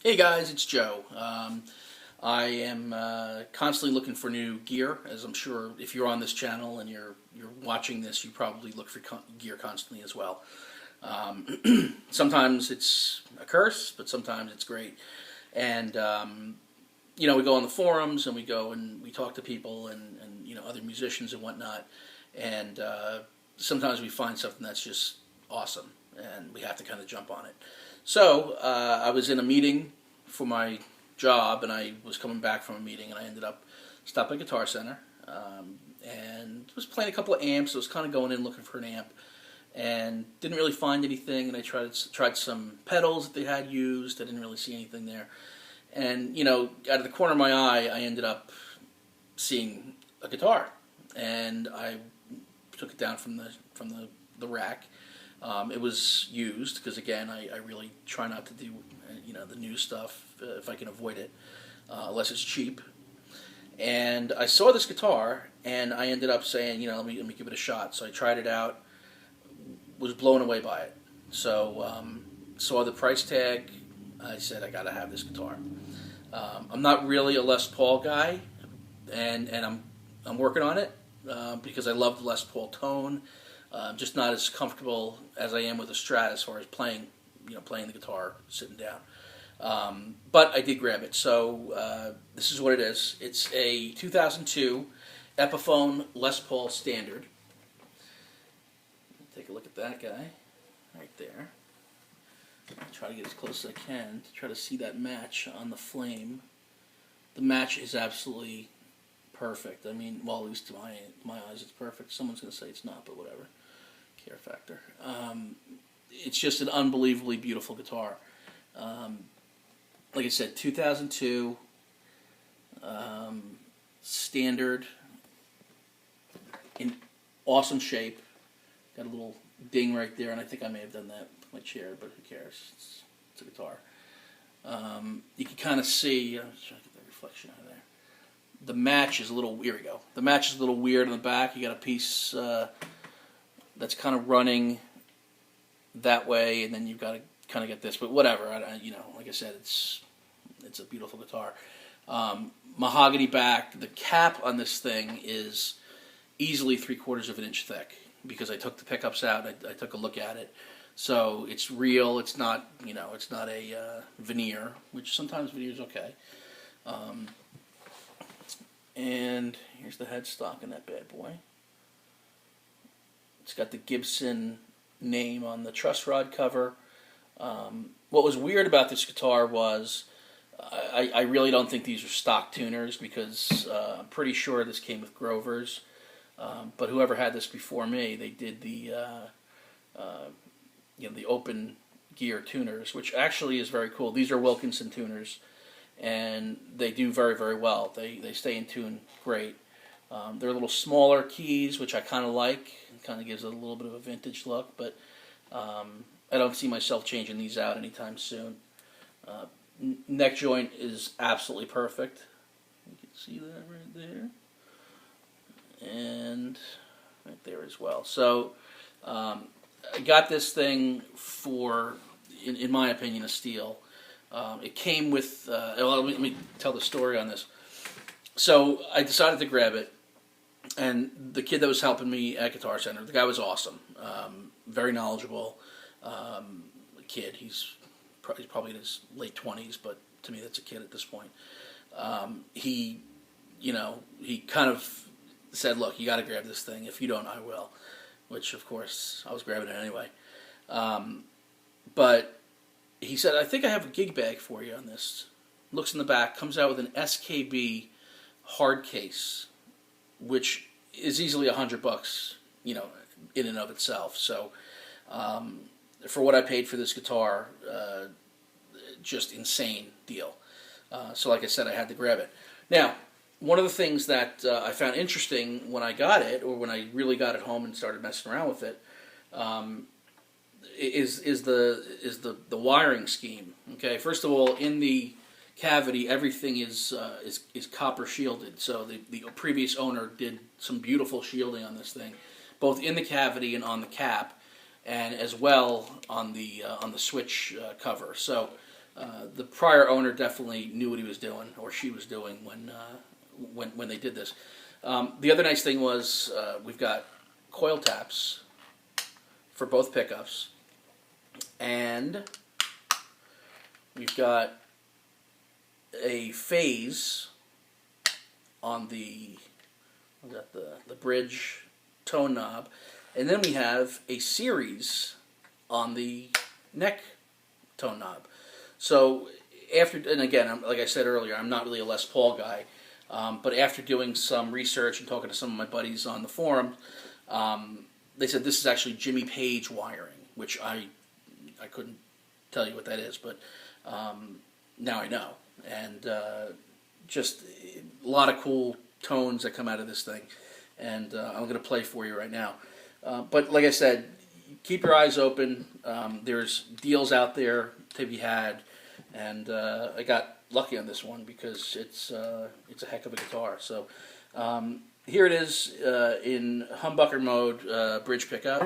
Hey guys, it's Joe. I am constantly looking for new gear, as I'm sure if you're on this channel and you're watching this, you probably look for gear constantly as well. Sometimes it's a curse, but sometimes it's great. And we go on the forums and we go and we talk to people and other musicians and whatnot. And sometimes we find something that's just awesome, and we have to kind of jump on it. So I was in a meeting for my job, and I was coming back from a meeting, and I ended up stopping at Guitar Center and was playing a couple of amps. I was kind of going in looking for an amp, and didn't really find anything. And I tried some pedals that they had used. I didn't really see anything there. And out of the corner of my eye, I ended up seeing a guitar, and I took it down from the rack. It was used because, again, I really try not to do the new stuff if I can avoid it, unless it's cheap. And I saw this guitar, and I ended up saying, let me give it a shot. So I tried it out, was blown away by it. So saw the price tag. I said, I gotta have this guitar. I'm not really a Les Paul guy, and I'm working on it because I love the Les Paul tone. Just not as comfortable as I am with a Strat as far as playing the guitar sitting down. But I did grab it. So this is what it is. It's a 2002 Epiphone Les Paul Standard. Take a look at that guy right there. I'll try to get as close as I can to try to see that match on the flame. The match is absolutely perfect. I mean, well, at least to my eyes, it's perfect. Someone's going to say it's not, but whatever. Care factor. It's just an unbelievably beautiful guitar. Like I said, 2002 standard, in awesome shape. Got a little ding right there, and I think I may have done that with my chair, but who cares? It's a guitar. You can kind of see. I'm trying to get the reflection out of there. The match is a little. Here we go. The match is a little weird in the back. You got a piece that's kind of running that way, and then you've got to kind of get this. But whatever. Like I said, it's a beautiful guitar. Mahogany back. The cap on this thing is easily 3/4 of an inch thick because I took the pickups out. I took a look at it. So it's real. It's not. It's not a veneer, which sometimes veneer is okay. And here's the headstock in that bad boy. It's got the Gibson name on the truss rod cover. What was weird about this guitar was I really don't think these are stock tuners because I'm pretty sure this came with Grovers. But whoever had this before me, they did the open gear tuners, which actually is very cool. These are Wilkinson tuners, and they do very, very well. They stay in tune great. They're little smaller keys, which I kind of like. It kind of gives it a little bit of a vintage look, but I don't see myself changing these out anytime soon. Neck joint is absolutely perfect. You can see that right there. And right there as well. So I got this thing for, in my opinion, a steal. It came with, let me tell the story on this. So I decided to grab it, and the kid that was helping me at Guitar Center, the guy was awesome, very knowledgeable kid. He's probably in his late 20s, but to me that's a kid at this point. He kind of said, look, you got to grab this thing. If you don't, I will. Which, of course, I was grabbing it anyway. But he said, I think I have a gig bag for you on this. Looks in the back, comes out with an SKB hard case, which is easily $100, in and of itself. So, for what I paid for this guitar, just insane deal. So, like I said, I had to grab it. Now, one of the things that I found interesting when I got it, or when I really got it home and started messing around with it, is the wiring scheme. Okay, first of all, in the cavity, everything is copper shielded. So the previous owner did some beautiful shielding on this thing, both in the cavity and on the cap, and as well on the switch cover. So the prior owner definitely knew what he was doing, or she was doing, when they did this. The other nice thing was we've got coil taps for both pickups, and we've got a phase on the bridge tone knob, and then we have a series on the neck tone knob. So after, and again, like I said earlier, I'm not really a Les Paul guy, but after doing some research and talking to some of my buddies on the forum, they said this is actually Jimmy Page wiring, which I couldn't tell you what that is, but now I know. And just a lot of cool tones that come out of this thing, and I'm going to play for you right now. But like I said, keep your eyes open. There's deals out there to be had, and I got lucky on this one because it's a heck of a guitar. So here it is in humbucker mode, bridge pickup.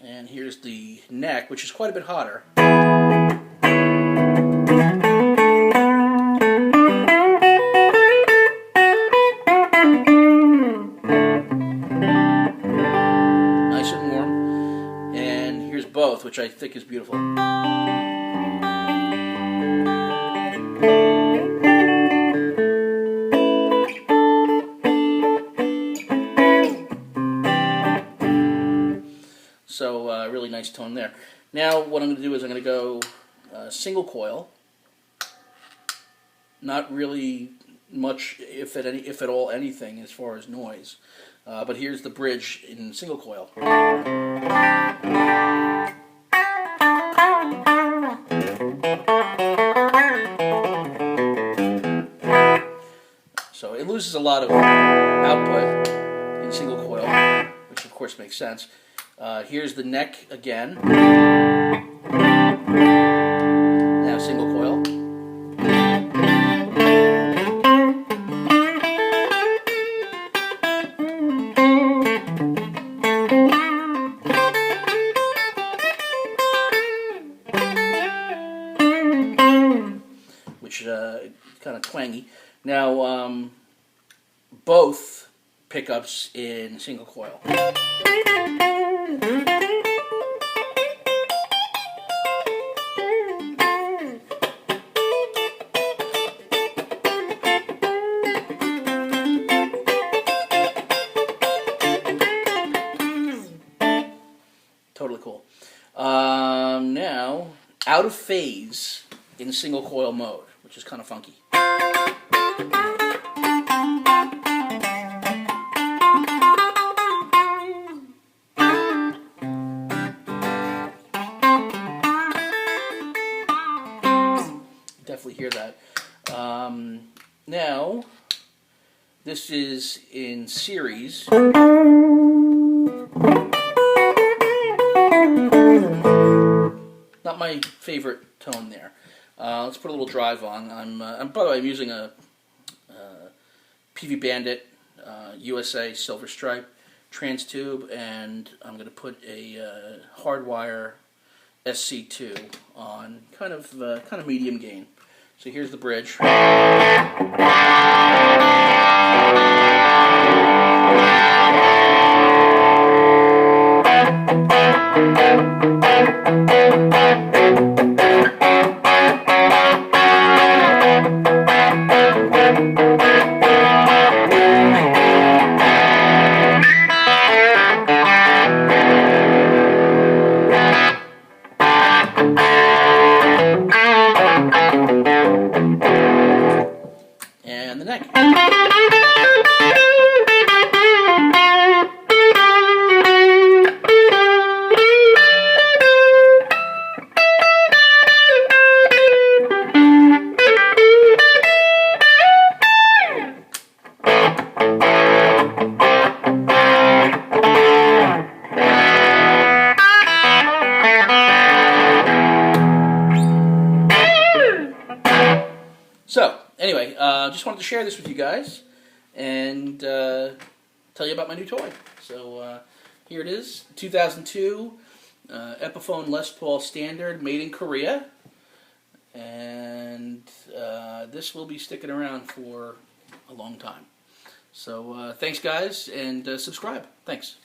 And here's the neck, which is quite a bit hotter. Nice and warm. And here's both, which I think is beautiful. So really nice tone there. Now what I'm going to do is I'm going to go single coil. Not really much, if at all, anything as far as noise. But here's the bridge in single coil. So it loses a lot of output in single coil, which of course makes sense. Here's the neck again. Now single coil. Which kind of twangy. Now both pickups in single coil. Totally cool. Now, out of phase in single coil mode, which is kind of funky. Definitely hear that. Now, this is in series. Not my favorite tone there. Let's put a little drive on. By the way, I'm using a PV Bandit USA Silver Stripe trans tube, and I'm going to put a hardwire SC2 on, kind of medium gain. So here's the bridge. And the neck. just wanted to share this with you guys and tell you about my new toy. So here it is, 2002 Epiphone Les Paul Standard, made in Korea. And this will be sticking around for a long time. So thanks, guys, and subscribe. Thanks.